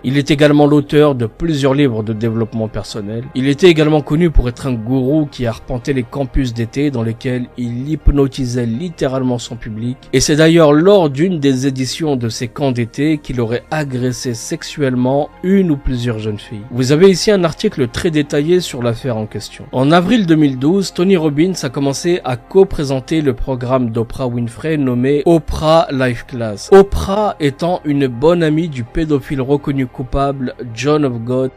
Il est également l'auteur de plusieurs livres de développement personnel. Il était également connu pour être un gourou qui arpentait les campus d'été dans lesquels il hypnotisait littéralement son public. Et c'est d'ailleurs lors d'une des éditions de ces camps d'été qu'il aurait agressé sexuellement une ou plusieurs jeunes filles. Vous avez ici un article très détaillé sur l'affaire en question. En avril 2012, Tony Robbins a commencé à co-présenter le programme d'Oprah Winfrey nommé Oprah Life Class. Oprah étant une bonne amie du pédophile reconnu coupable John of God.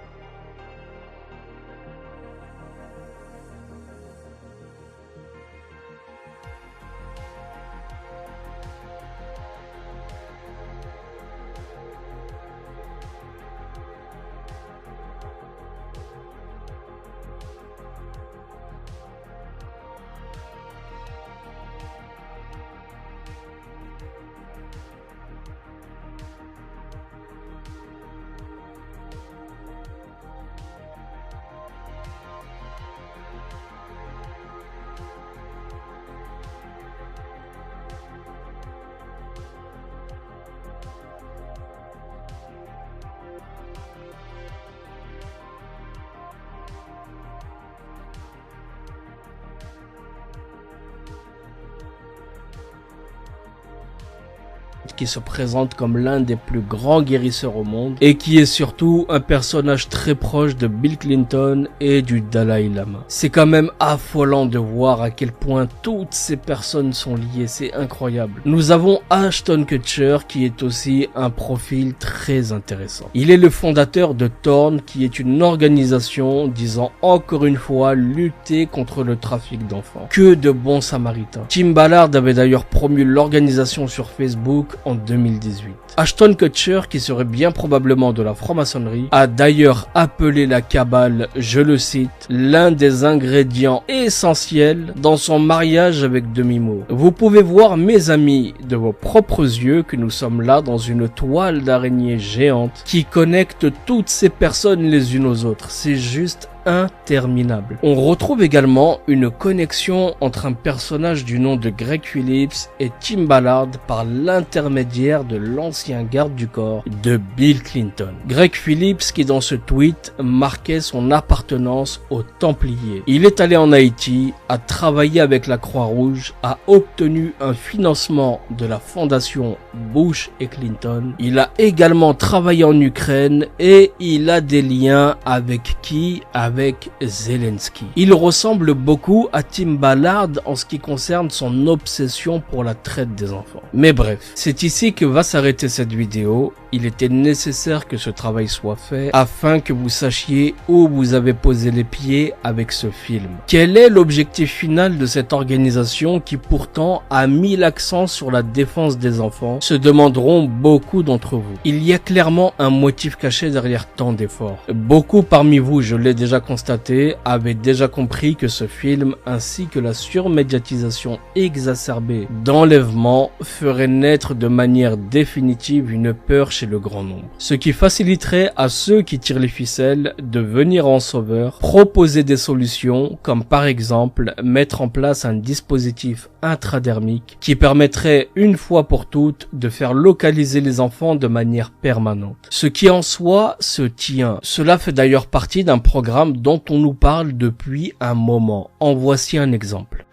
Qui se présente comme l'un des plus grands guérisseurs au monde et qui est surtout un personnage très proche de Bill Clinton et du Dalai Lama. C'est quand même affolant de voir à quel point toutes ces personnes sont liées, c'est incroyable. Nous avons Ashton Kutcher qui est aussi un profil très intéressant. Il est le fondateur de Torn qui est une organisation disant encore une fois lutter contre le trafic d'enfants. Que de bons samaritains. Tim Ballard avait d'ailleurs promu l'organisation sur Facebook en 2018. Ashton Kutcher, qui serait bien probablement de la franc-maçonnerie, a d'ailleurs appelé la cabale, je le cite, l'un des ingrédients essentiels dans son mariage avec Demi-Moore. Vous pouvez voir, mes amis, de vos propres yeux que nous sommes là dans une toile d'araignée géante qui connecte toutes ces personnes les unes aux autres. C'est juste interminable. On retrouve également une connexion entre un personnage du nom de Greg Phillips et Tim Ballard par l'intermédiaire de l'ancien garde du corps de Bill Clinton. Greg Phillips qui dans ce tweet marquait son appartenance aux Templiers. Il est allé en Haïti, a travaillé avec la Croix-Rouge, a obtenu un financement de la fondation Bush et Clinton. Il a également travaillé en Ukraine et il a des liens avec qui? Avec Zelensky. Il ressemble beaucoup à Tim Ballard en ce qui concerne son obsession pour la traite des enfants. Mais bref, c'est ici que va s'arrêter cette vidéo. Il était nécessaire que ce travail soit fait afin que vous sachiez où vous avez posé les pieds avec ce film. Quel est l'objectif final de cette organisation qui pourtant a mis l'accent sur la défense des enfants, se demanderont beaucoup d'entre vous. Il y a clairement un motif caché derrière tant d'efforts. Beaucoup parmi vous, je l'ai déjà constaté, avaient déjà compris que ce film ainsi que la surmédiatisation exacerbée d'enlèvement ferait naître de manière définitive une peur chez le grand nombre. Ce qui faciliterait à ceux qui tirent les ficelles de venir en sauveur, proposer des solutions comme par exemple mettre en place un dispositif intradermique qui permettrait une fois pour toutes de faire localiser les enfants de manière permanente. Ce qui en soi se tient. Cela fait d'ailleurs partie d'un programme dont on nous parle depuis un moment. En voici un exemple.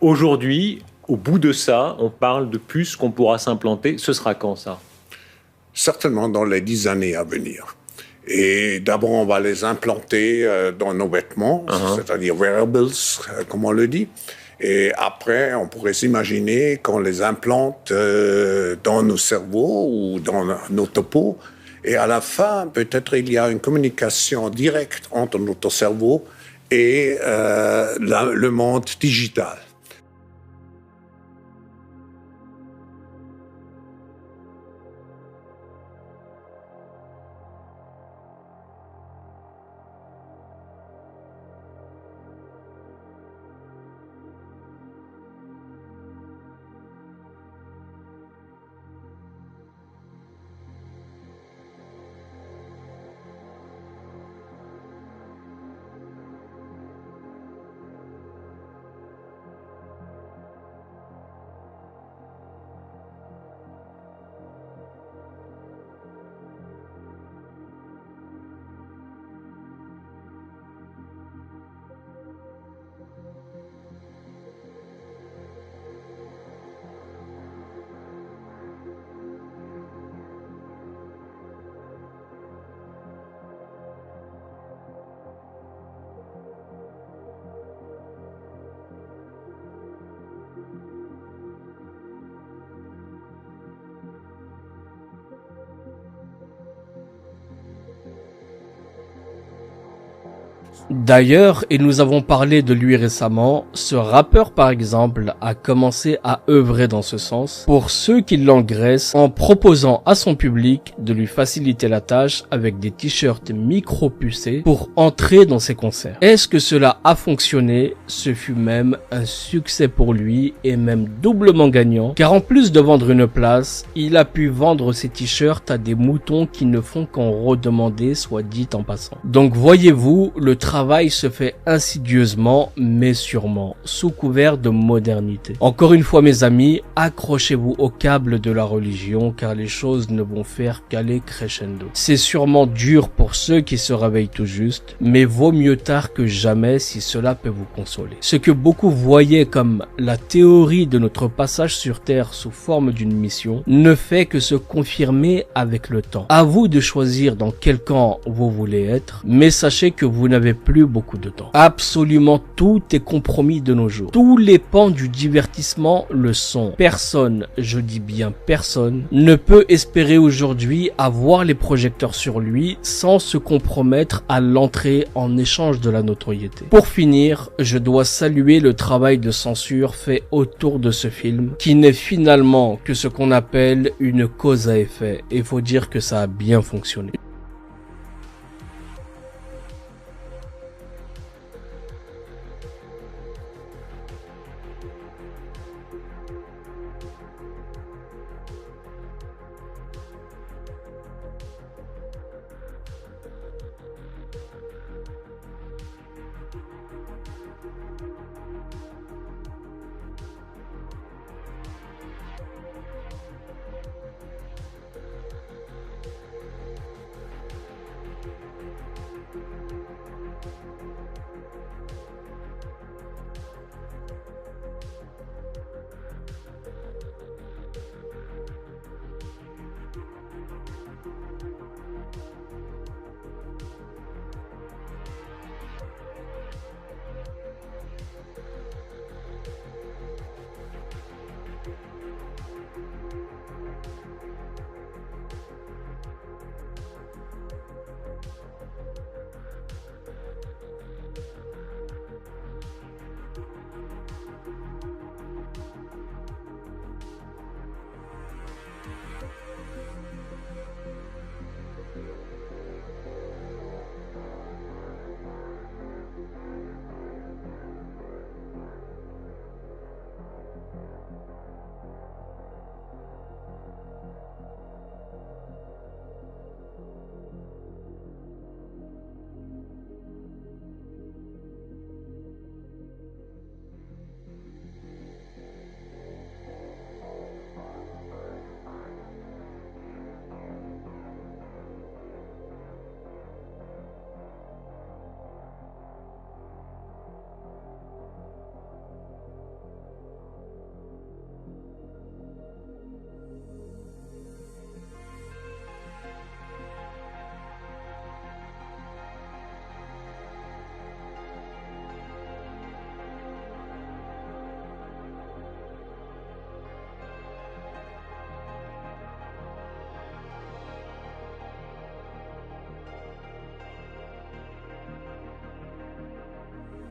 Aujourd'hui, au bout de ça, on parle de puces qu'on pourra s'implanter. Ce sera quand ça? Certainement dans les 10 années à venir. Et d'abord, on va les implanter dans nos vêtements, c'est-à-dire wearables, comme on le dit. Et après, on pourrait s'imaginer qu'on les implante dans nos cerveaux ou dans nos topos. Et à la fin, peut-être il y a une communication directe entre notre cerveau et le monde digital. D'ailleurs, et nous avons parlé de lui récemment, ce rappeur par exemple a commencé à œuvrer dans ce sens pour ceux qui l'engraissent en proposant à son public de lui faciliter la tâche avec des t-shirts micro-pucés pour entrer dans ses concerts. Est-ce que cela a fonctionné? Ce fut même un succès pour lui et même doublement gagnant, car en plus de vendre une place, il a pu vendre ses t-shirts à des moutons qui ne font qu'en redemander, soit dit en passant. Donc voyez-vous, le travail se fait insidieusement mais sûrement, sous couvert de modernité. Encore une fois mes amis, accrochez-vous au câble de la religion car les choses ne vont faire qu'aller crescendo. C'est sûrement dur pour ceux qui se réveillent tout juste, mais vaut mieux tard que jamais si cela peut vous consoler. Ce que beaucoup voyaient comme la théorie de notre passage sur Terre sous forme d'une mission ne fait que se confirmer avec le temps. À vous de choisir dans quel camp vous voulez être, mais sachez que vous n'avez plus beaucoup de temps. Absolument tout est compromis de nos jours. Tous les pans du divertissement le sont. Personne, je dis bien personne, ne peut espérer aujourd'hui avoir les projecteurs sur lui sans se compromettre à l'entrée en échange de la notoriété. Pour finir, je dois saluer le travail de censure fait autour de ce film, qui n'est finalement que ce qu'on appelle une cause à effet, et faut dire que ça a bien fonctionné.